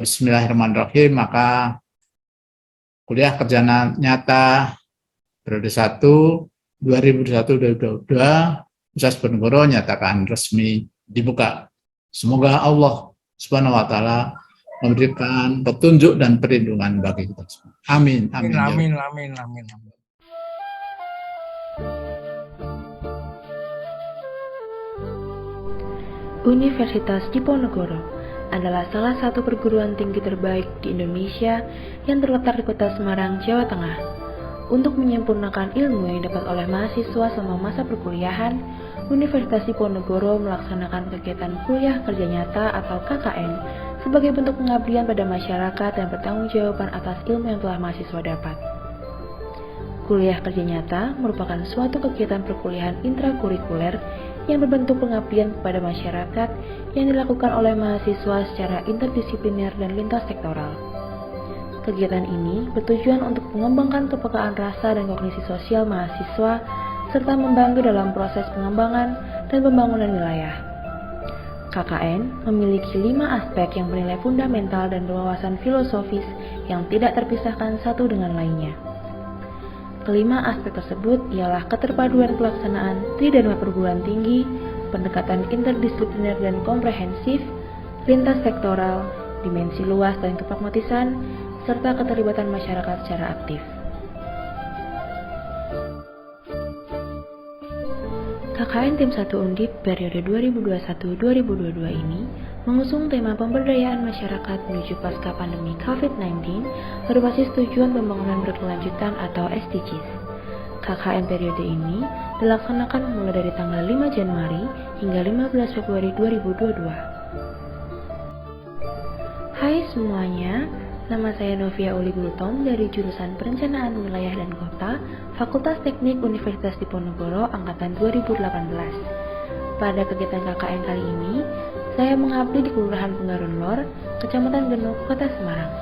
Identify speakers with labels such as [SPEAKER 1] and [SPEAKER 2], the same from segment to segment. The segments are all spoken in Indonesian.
[SPEAKER 1] Bismillahirrahmanirrahim. Maka kuliah kerja nyata periode 1 2021-2022 Universitas Diponegoro nyatakan resmi dibuka. Semoga Allah Subhanahu wa taala memberikan petunjuk dan perlindungan bagi kita semua. Amin.
[SPEAKER 2] Amin. Amin. Amin. Amin.
[SPEAKER 3] Universitas Diponegoro adalah salah satu perguruan tinggi terbaik di Indonesia yang terletak di Kota Semarang, Jawa Tengah. Untuk menyempurnakan ilmu yang didapat oleh mahasiswa selama masa perkuliahan, Universitas Diponegoro melaksanakan kegiatan kuliah kerja nyata atau KKN sebagai bentuk pengabdian pada masyarakat dan pertanggungjawaban atas ilmu yang telah mahasiswa dapat. Kuliah kerja nyata merupakan suatu kegiatan perkuliahan intrakurikuler yang berbentuk pengabdian kepada masyarakat yang dilakukan oleh mahasiswa secara interdisipliner dan lintas sektoral. Kegiatan ini bertujuan untuk mengembangkan kepekaan rasa dan kognisi sosial mahasiswa serta membantu dalam proses pengembangan dan pembangunan wilayah. KKN memiliki 5 aspek yang bernilai fundamental dan berwawasan filosofis yang tidak terpisahkan satu dengan lainnya. Kelima aspek tersebut ialah keterpaduan pelaksanaan tridharma perguruan tinggi, pendekatan interdisipliner dan komprehensif, lintas sektoral, dimensi luas dan kepragmatisan, serta keterlibatan masyarakat secara aktif. KKN Tim 1 Undip periode 2021-2022 ini mengusung tema pemberdayaan masyarakat menuju pasca pandemi COVID-19 berbasis tujuan pembangunan berkelanjutan atau SDGs. KKN periode ini dilaksanakan mulai dari tanggal 5 Januari hingga 15 Februari 2022. Hai semuanya, nama saya Novia Uli Gultom dari jurusan Perencanaan Wilayah dan Kota, Fakultas Teknik Universitas Diponegoro Angkatan 2018. Pada kegiatan KKN kali ini, saya mengabdi di Kelurahan Penggaron Lor, Kecamatan Genuk, Kota Semarang.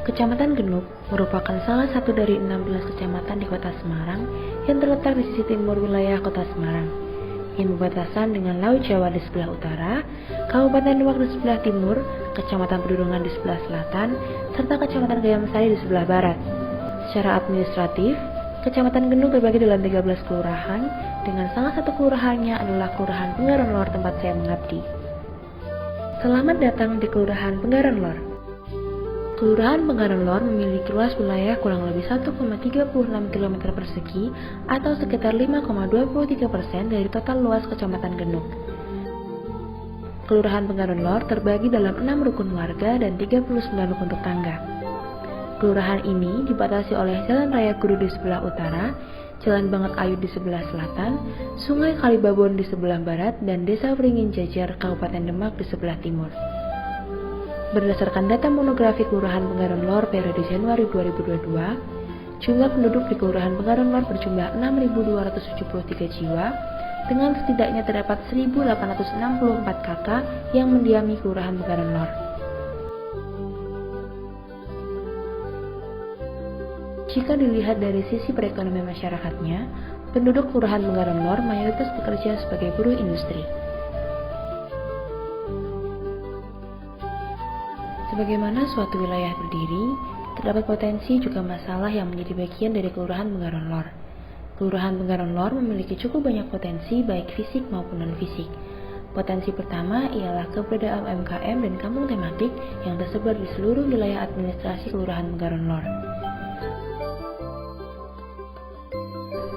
[SPEAKER 3] Kecamatan Genuk merupakan salah satu dari 16 kecamatan di Kota Semarang yang terletak di sisi timur wilayah Kota Semarang, yang berbatasan dengan Laut Jawa di sebelah utara, Kabupaten Demak di sebelah timur, Kecamatan Pedurungan di sebelah selatan, serta Kecamatan Gayamsari di sebelah barat. Secara administratif, Kecamatan Genuk terbagi dalam 13 kelurahan, dengan salah satu kelurahannya adalah Kelurahan Penggaron Lor tempat saya mengabdi. Selamat datang di Kelurahan Penggaron Lor. Kelurahan Penggaron Lor memiliki luas wilayah kurang lebih 1,36 km persegi atau sekitar 5,23% dari total luas Kecamatan Genuk. Kelurahan Penggaron Lor terbagi dalam 6 rukun warga dan 39 rukun tetangga. Kelurahan ini dibatasi oleh Jalan Raya Guru di sebelah utara, Jalan Banget Ayu di sebelah selatan, Sungai Kalibabon di sebelah barat, dan Desa Wringin Jajar, Kabupaten Demak di sebelah timur. Berdasarkan data monografi Kelurahan Penggaron Lor periode Januari 2022, jumlah penduduk di Kelurahan Penggaron Lor berjumlah 6.273 jiwa, dengan setidaknya terdapat 1.864 kakak yang mendiami Kelurahan Penggaron Lor. Jika dilihat dari sisi perekonomian masyarakatnya, penduduk Kelurahan Penggaron Lor mayoritas bekerja sebagai buruh industri. Sebagaimana suatu wilayah berdiri, terdapat potensi juga masalah yang menjadi bagian dari Kelurahan Penggaron Lor. Kelurahan Penggaron Lor memiliki cukup banyak potensi baik fisik maupun non-fisik. Potensi pertama ialah keberadaan UMKM dan kampung tematik yang tersebar di seluruh wilayah administrasi Kelurahan Penggaron Lor.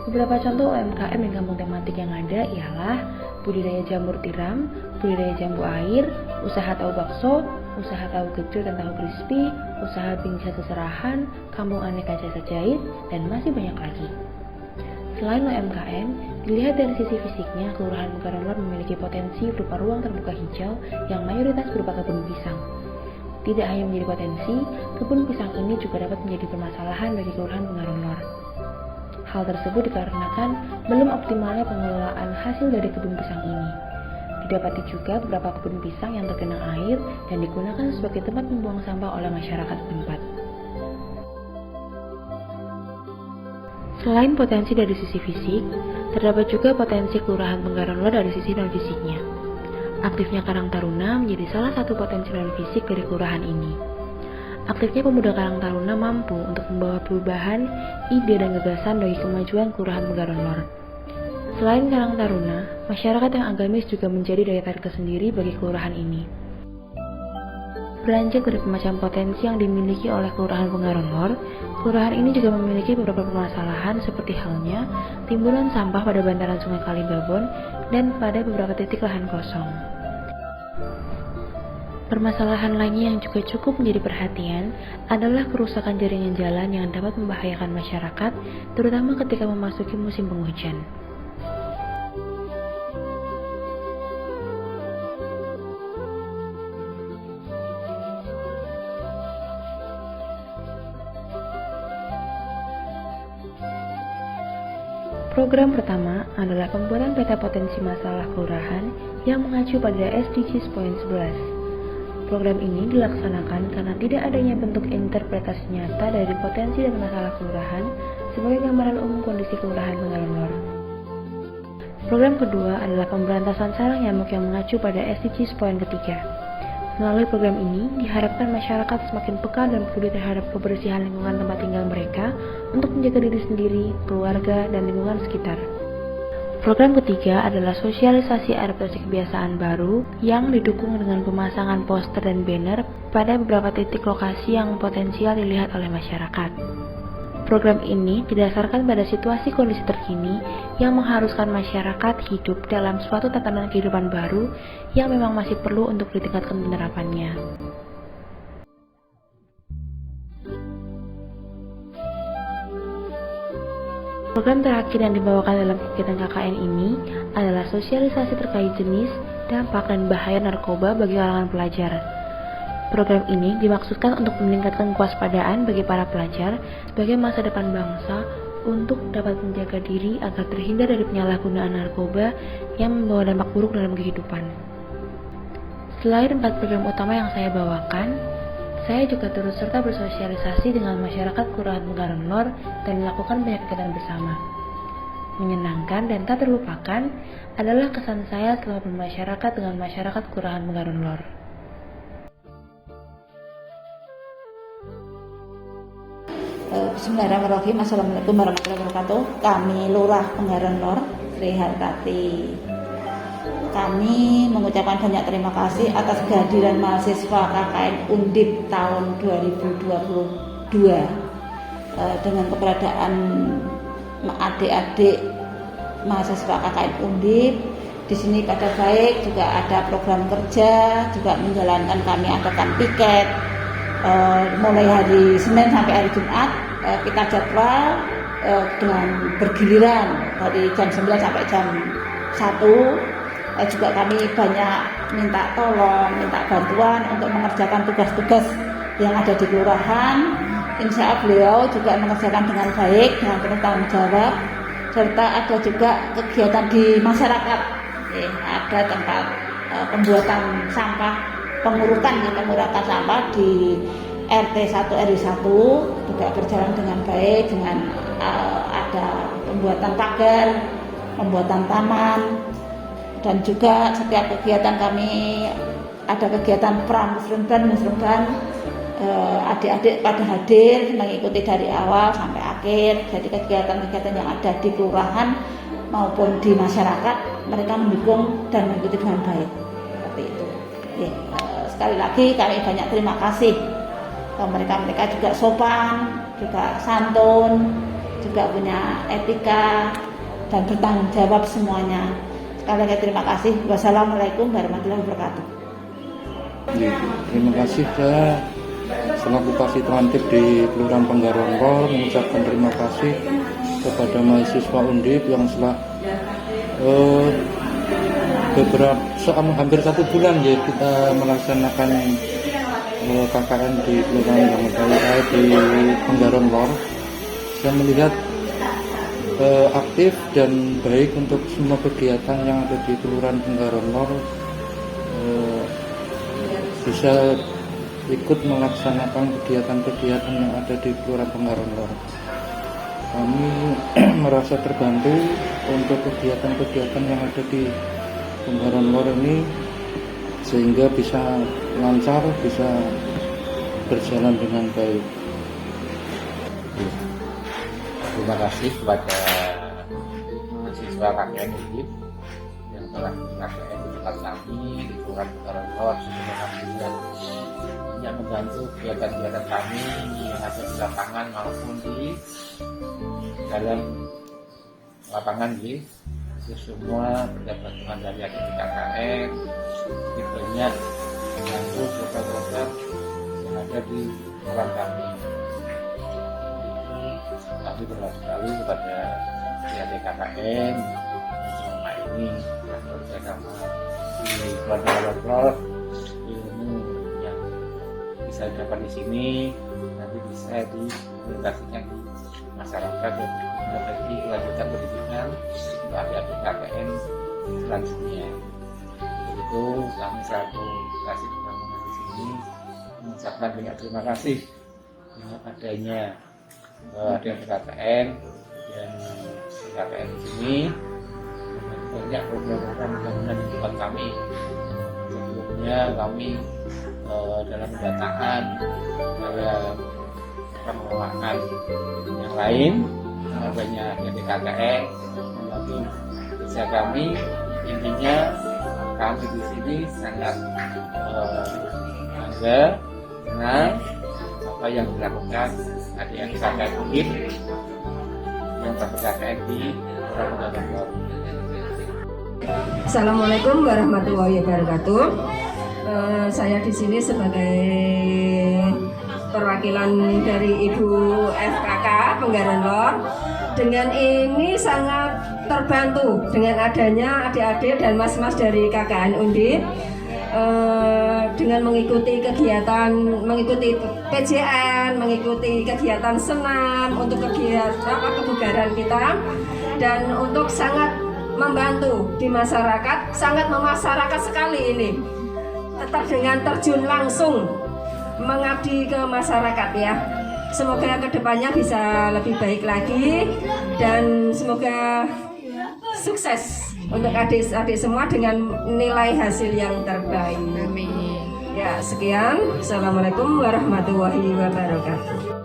[SPEAKER 3] Beberapa contoh UMKM dan kampung tematik yang ada ialah budidaya jamur tiram, budidaya jambu air, usaha tahu bakso, usaha tahu gejrot dan tahu crispy, usaha pingsan seserahan, kampung aneka jasa jahit, dan masih banyak lagi. Selain UMKM, dilihat dari sisi fisiknya, Kelurahan Penggaron Lor memiliki potensi berupa ruang terbuka hijau yang mayoritas berupa kebun pisang. Tidak hanya menjadi potensi, kebun pisang ini juga dapat menjadi permasalahan bagi Kelurahan Penggaron Lor. Hal tersebut dikarenakan belum optimalnya pengelolaan hasil dari kebun pisang ini. Didapati juga beberapa kebun pisang yang tergenang air dan digunakan sebagai tempat membuang sampah oleh masyarakat setempat. Selain potensi dari sisi fisik, terdapat juga potensi Kelurahan Penggaron Lor dari sisi non-fisiknya. Aktifnya Karang Taruna menjadi salah satu potensi non-fisik dari kelurahan ini. Aktifnya pemuda Karang Taruna mampu untuk membawa perubahan, ide dan gagasan bagi kemajuan Kelurahan Penggaron Lor. Selain Karang Taruna, masyarakat yang agamis juga menjadi daya tarik tersendiri bagi kelurahan ini. Beranjak dari macam potensi yang dimiliki oleh Kelurahan Penggaron Lor, kelurahan ini juga memiliki beberapa permasalahan seperti halnya timbunan sampah pada bantaran Sungai Kalibabon dan pada beberapa titik lahan kosong. Permasalahan lainnya yang juga cukup menjadi perhatian adalah kerusakan jaringan jalan yang dapat membahayakan masyarakat, terutama ketika memasuki musim penghujan. Program pertama adalah pembuatan peta potensi masalah kelurahan yang mengacu pada SDGs Poin 11. Program ini dilaksanakan karena tidak adanya bentuk interpretasi nyata dari potensi dan masalah kelurahan sebagai gambaran umum kondisi Kelurahan Penggaron Lor. Program kedua adalah pemberantasan sarang nyamuk yang mengacu pada SDGs Poin ketiga. Melalui program ini, diharapkan masyarakat semakin peka dan peduli terhadap kebersihan lingkungan tempat tinggal mereka untuk menjaga diri sendiri, keluarga, dan lingkungan sekitar. Program ketiga adalah sosialisasi adaptasi kebiasaan baru yang didukung dengan pemasangan poster dan banner pada beberapa titik lokasi yang potensial dilihat oleh masyarakat. Program ini didasarkan pada situasi kondisi terkini yang mengharuskan masyarakat hidup dalam suatu tatanan kehidupan baru yang memang masih perlu untuk ditingkatkan penerapannya. Program terakhir yang dibawakan dalam kegiatan KKN ini adalah sosialisasi terkait jenis, dampak, dan bahaya narkoba bagi kalangan pelajar. Program ini dimaksudkan untuk meningkatkan kewaspadaan bagi para pelajar sebagai masa depan bangsa untuk dapat menjaga diri agar terhindar dari penyalahgunaan narkoba yang membawa dampak buruk dalam kehidupan. Selain 4 program utama yang saya bawakan, saya juga turut serta bersosialisasi dengan masyarakat Kelurahan Penggaron Lor dan melakukan banyak kegiatan bersama. Menyenangkan dan tak terlupakan adalah kesan saya selama bermasyarakat dengan masyarakat Kelurahan Penggaron Lor.
[SPEAKER 2] Bismillahirrahmanirrahim. Assalamualaikum warahmatullahi wabarakatuh. Kami Lurah Penggaron Lor, Sri Hartati. Kami mengucapkan banyak terima kasih atas kehadiran mahasiswa KKN Undip tahun 2022 dengan keberadaan adik-adik mahasiswa KKN Undip. Di sini pada baik, juga ada program kerja, juga menjalankan, kami adakan piket mulai hari Senin sampai hari Jumat. Kita jadwal dengan bergiliran dari jam 9 sampai jam 1. Juga kami banyak minta tolong, minta bantuan untuk mengerjakan tugas-tugas yang ada di kelurahan. Insya Allah beliau juga mengerjakan dengan baik, dengan penuh tanggung jawab. Serta ada juga kegiatan di masyarakat, ada tempat pembuatan sampah, pengurukan sampah di RT 1 RW 1 juga berjalan dengan baik, dengan ada pembuatan pagar, pembuatan taman, dan juga setiap kegiatan kami ada kegiatan muslimban, adik-adik pada hadir mengikuti dari awal sampai akhir. Jadi kegiatan-kegiatan yang ada di kelurahan maupun di masyarakat mereka mendukung dan mengikuti dengan baik. Seperti itu. Sekali lagi kami banyak terima kasih. Mereka juga sopan, juga santun, juga punya etika dan bertanggung jawab semuanya. Sekali lagi terima kasih. Wassalamualaikum warahmatullahi wabarakatuh.
[SPEAKER 4] Terima kasih. Saya selaku Kasih Terantip di Kelurahan Penggaron Lor mengucapkan terima kasih kepada mahasiswa Undip yang setelah hampir 1 bulan ya kita melaksanakan KKN di Kelurahan di Penggaron Lor. Saya melihat aktif dan baik untuk semua kegiatan yang ada di Kelurahan Penggaron Lor, bisa ikut melaksanakan kegiatan-kegiatan yang ada di Kelurahan Penggaron Lor. kami merasa terbantu untuk kegiatan-kegiatan yang ada di Penggaran Lor ini, sehingga bisa lancar, bisa berjalan dengan baik.
[SPEAKER 5] Terima kasih kepada mahasiswa KKN UGIP yang telah KKN di tempat kami di Kelurahan Penggaran Lor alhamdulillah yang membantu kegiatan-kegiatan kami yang ada di lapangan maupun di dalam lapangan itu semua berkat bantuan dari adik KKN ini banyak membantu program-program yang ada di kelurahan kami. Kami berharap sekali kepada adik KKN selama ini bekerja sama di Kelurahan Lor, ilmu yang bisa dapat di sini nanti bisa diimplementasikan di masyarakat dan menjadi kelanjutan pendidikan bagi adik KKN selanjutnya. Itu kami selaku kasih pembangunan di sini mengucapkan banyak terima kasih dengan adanya adik KKN dan KKN di sini banyak program-program pembangunan di tempat kami. Sebelumnya kami dalam pendataan dalam pengelolaan yang lain banyak dari KKN tapi bisa kami intinya kami di sini sangat bangga senang apa yang dilakukan adik yang KKN UGIP yang KKN di Penggaran Lor.
[SPEAKER 6] Assalamualaikum warahmatullahi wabarakatuh. Saya di sini sebagai perwakilan dari Ibu FKK Penggaran Lor. Dengan ini sangat terbantu dengan adanya adik-adik dan mas-mas dari KKN Undip dengan mengikuti kegiatan, mengikuti PJN, mengikuti kegiatan senam untuk kegiatan kebugaran kita, dan untuk sangat membantu di masyarakat, sangat memasyarakat sekali ini. Tetap dengan terjun langsung mengabdi ke masyarakat ya. Semoga kedepannya bisa lebih baik lagi dan semoga sukses untuk adik-adik semua dengan nilai hasil yang terbaik. Amin. Ya, sekian. Assalamualaikum warahmatullahi wabarakatuh.